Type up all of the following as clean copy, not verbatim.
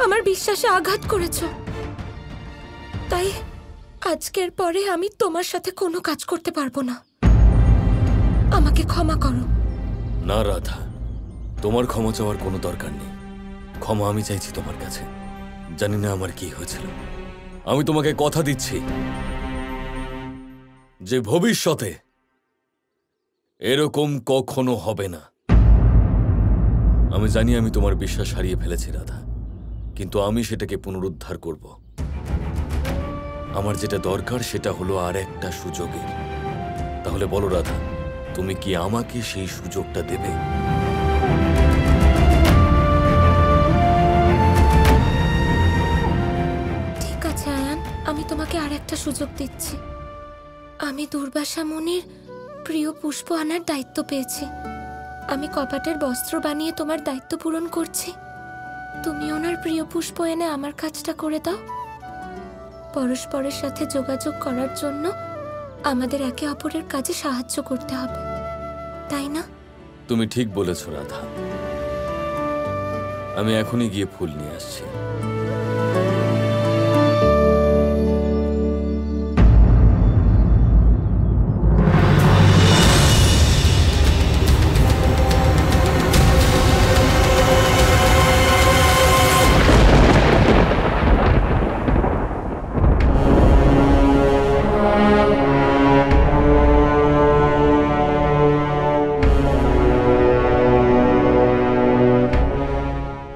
আমার বিশ্বাসে আঘাত করেছ। তাই আজকের পরে আমি তোমার সাথে কোনো কাজ করতে পারবো না। আমাকে ক্ষমা করো। না রাধা, তোমার ক্ষমা চাওয়ার কোনো দরকার নেই। ক্ষমা আমি চাইছি তোমার কাছে। জানি না আমার কি হয়েছিল। আমি তোমাকে কথা দিচ্ছি যে ভবিষ্যতে এরকম কখনো হবে না। আমি জানি আমি তোমার বিশ্বাস হারিয়ে ফেলেছি রাধা, কিন্তু আমি সেটাকে পুনরুদ্ধার করব। আমার যেটা দরকার সেটা হলো আর একটা সুযোগের। তাহলে বলো রাধা, তুমি কি আমাকে সেই সুযোগটা দেবে? ঠিক আছে আয়ান, আমি তোমাকে আর একটা সুযোগ দিচ্ছি। আমি দুর্বাসা মুনির প্রিয় পুষ্প আনার দায়িত্ব পেয়েছি। আমি কপাটের বস্ত্র বানিয়ে তোমার দায়িত্ব পূরণ করছি। তুমি ওনার প্রিয় পুষ্প এনে আমার কাজটা করে দাও। পরস্পরের সাথে যোগাযোগ করার জন্য আমাদের একে অপরের কাজে সাহায্য করতে হবে, তাই না? তুমি ঠিক বলেছ রাধা। আমি এখনই গিয়ে ফুল নিয়ে আসছি।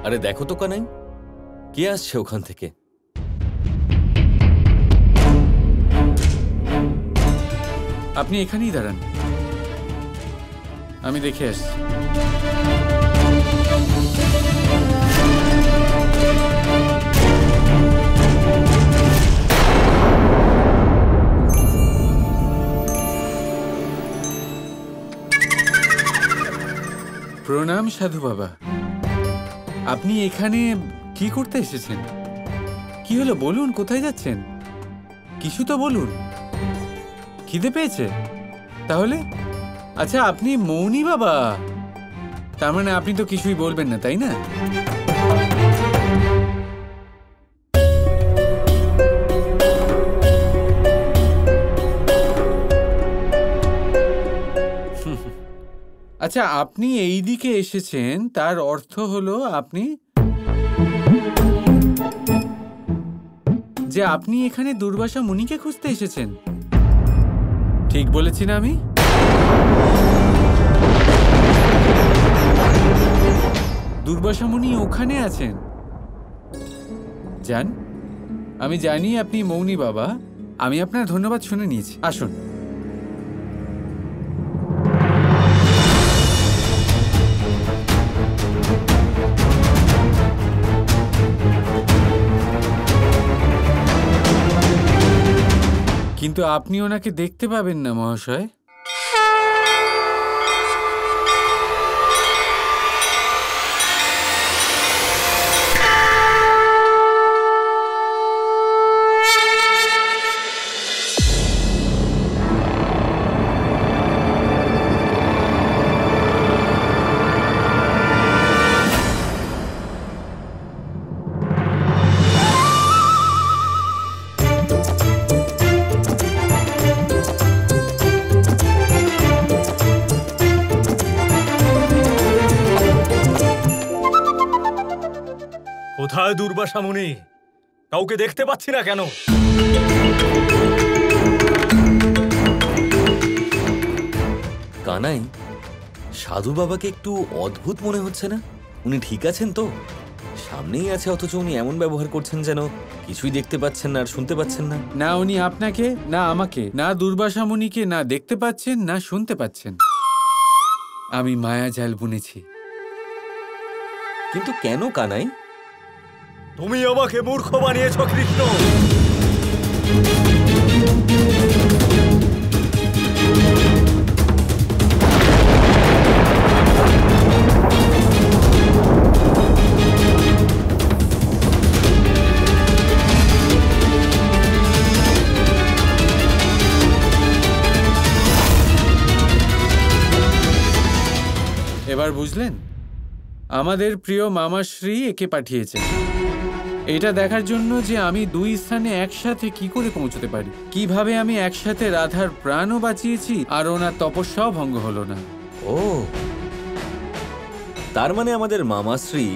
আরে দেখো তো কানাই, কে আসছে ওখান থেকে? আপনি এখানেই দাঁড়ান, আমি দেখে আসছি। প্রণাম সাধু বাবা। আপনি এখানে কি করতে এসেছেন? কি হলো বলুন, কোথায় যাচ্ছেন? কিছু তো বলুন। খিদে পেয়েছে তাহলে? আচ্ছা, আপনি মৌনী বাবা, তার মানে আপনি তো কিছুই বলবেন না, তাই না? আচ্ছা, আপনি এই দিকে এসেছেন, তার অর্থ হলো আপনি এখানে দুর্বাসা মুনিকে খুঁজতে এসেছেন। ঠিক বলেছি না আমি? দুর্বাসা মুনি ওখানে আছেন। যান, আমি জানি আপনি মৌনী বাবা। আমি আপনার ধন্যবাদ শুনে নিয়েছি। আসুন। কিন্তু আপনি ওনাকে দেখতে পাবেন না মহাশয়। কোথায় দুর্বাসা মুনি? কাউকে দেখতে পাচ্ছি না কেন? কানাই, সাধু বাবাকে একটু অদ্ভুত মনে হচ্ছে না? উনি ঠিক আছেন তো? সামনেই আছে অথচ উনি এমন ব্যবহার করছেন যেন কিছুই দেখতে পাচ্ছেন না আর শুনতে পাচ্ছেন না। না উনি আপনাকে, না আমাকে, না দুর্বাসা মুনিকে না দেখতে পাচ্ছেন না শুনতে পাচ্ছেন। আমি মায়া জাল বুনেছি। কিন্তু কেন কানাই? তুমি আমাকে মূর্খ বানিয়েছ কৃষ্ণ। এবার বুঝলেন? আমাদের প্রিয় মামাশ্রী একে পাঠিয়েছেন। এটা দেখার জন্য যে আমি দুই স্থানে একসাথে কি করে পৌঁছতে পারি, কিভাবে আমি একসাথে রাধার প্রাণও বাঁচিয়েছি আর ওনার তপস্যাও ভঙ্গ হলো না। ও, তার মানে আমাদের মামাশ্রী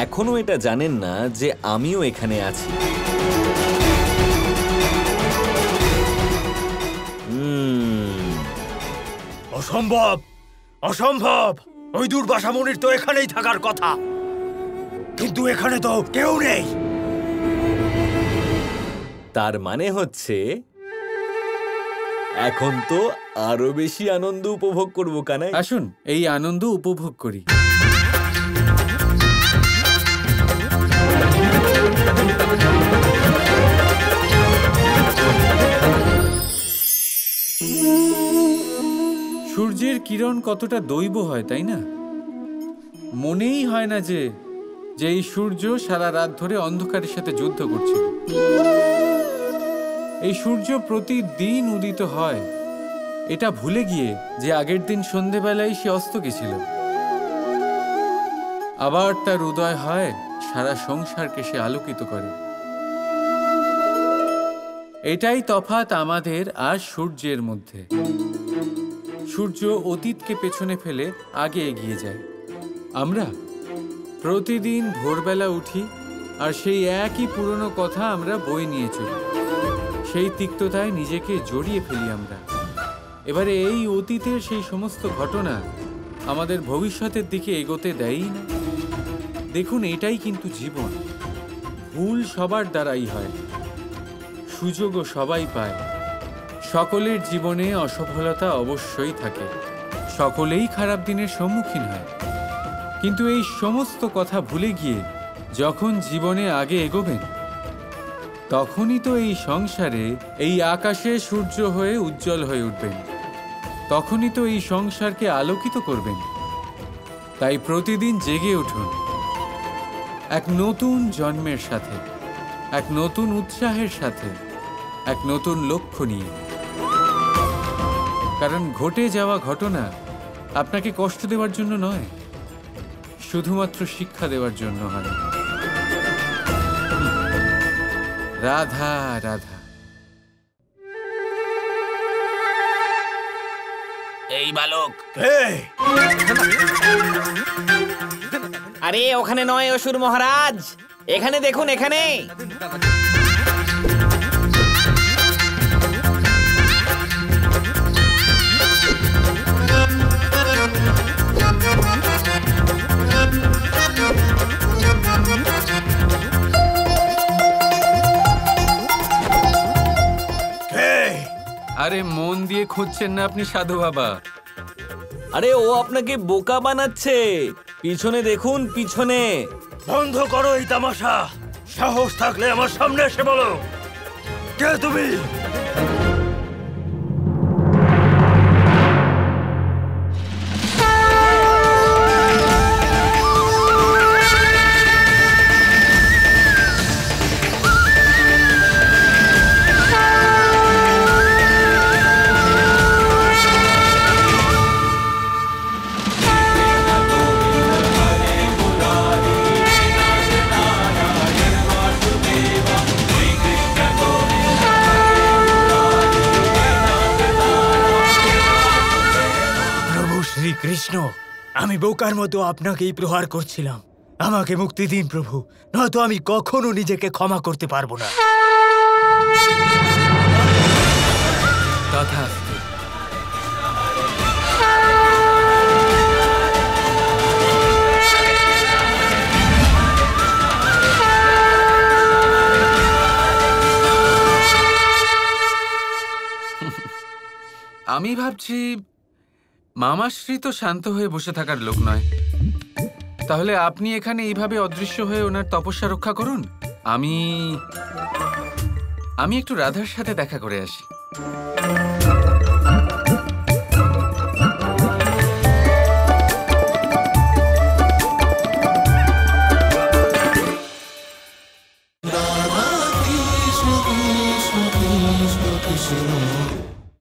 এখনো এটা জানেন না যে আমিও এখানে আছি। অসম্ভব, অসম্ভব! ওই দুর্বাসা মুনির তো এখানেই থাকার কথা, কিন্তু এখানে তো কেউ নেই। তার মানে হচ্ছে এখন তো আরো বেশি আনন্দ উপভোগ করবো কানাই। আসুন এই আনন্দ উপভোগ করি। সূর্যের কিরণ কতটা দৈব হয়, তাই না? মনেই হয় না যে এই সূর্য সারা রাত ধরে অন্ধকারের সাথে যুদ্ধ করছে। এই সূর্য প্রতিদিন উদিত হয়, এটা ভুলে গিয়ে যে আগের দিন সন্ধেবেলায় সে অস্ত গেছিল। আবার তার উদয় হয়, সারা সংসারকে সে আলোকিত করে। এটাই তফাৎ আমাদের আর সূর্যের মধ্যে। সূর্য অতীতকে পেছনে ফেলে আগে এগিয়ে যায়। আমরা প্রতিদিন ভোরবেলা উঠি আর সেই একই পুরনো কথা আমরা বয়ে নিয়ে চলি। সেই তিক্ততায় নিজেকে জড়িয়ে ফেলি আমরা। এবারে এই অতীতের সেই সমস্ত ঘটনা আমাদের ভবিষ্যতের দিকে এগোতে দেয়ই না। দেখুন, এটাই কিন্তু জীবন। ভুল সবার দ্বারাই হয়, সুযোগও সবাই পায়। সকলের জীবনে অসফলতা অবশ্যই থাকে, সকলেই খারাপ দিনের সম্মুখীন হয়। কিন্তু এই সমস্ত কথা ভুলে গিয়ে যখন জীবনে আগে এগোবেন, তখনই তো এই সংসারে, এই আকাশে সূর্য হয়ে উজ্জ্বল হয়ে উঠবেন। তখনই তো এই সংসারকে আলোকিত করবেন। তাই প্রতিদিন জেগে উঠুন এক নতুন জন্মের সাথে, এক নতুন উৎসাহের সাথে, এক নতুন লক্ষ্য নিয়ে। কারণ ঘটে যাওয়া ঘটনা আপনাকে কষ্ট দেওয়ার জন্য নয়, শুধুমাত্র শিক্ষা দেওয়ার জন্য হয়। রাধা রাধা। এই বালক, আরে ওখানে নয় অসুর মহারাজ, এখানে দেখুন, এখানে। আরে মন দিয়ে খুঁজছেন না আপনি সাধু বাবা? আরে ও আপনাকে বোকা বানাচ্ছে। পিছনে দেখুন, পিছনে। বন্ধ করো এই তামাশা। সাহস থাকলে আমার সামনে এসে বলো, কে তুমি? কৃষ্ণ, আমি বোকার মতো আপনাকেই প্রহার করছিলাম। আমাকে মুক্তি দিন প্রভু, নয়তো আমি কখনো নিজেকে ক্ষমা করতে পারবো না। তথাস্তু। আমি ভাবছি মামাশ্রী তো শান্ত হয়ে বসে থাকার লোক নয়। তাহলে আপনি এখানে এইভাবে অদৃশ্য হয়ে ওনার তপস্যা রক্ষা করুন। আমি একটু রাধার সাথে দেখা করে আসি।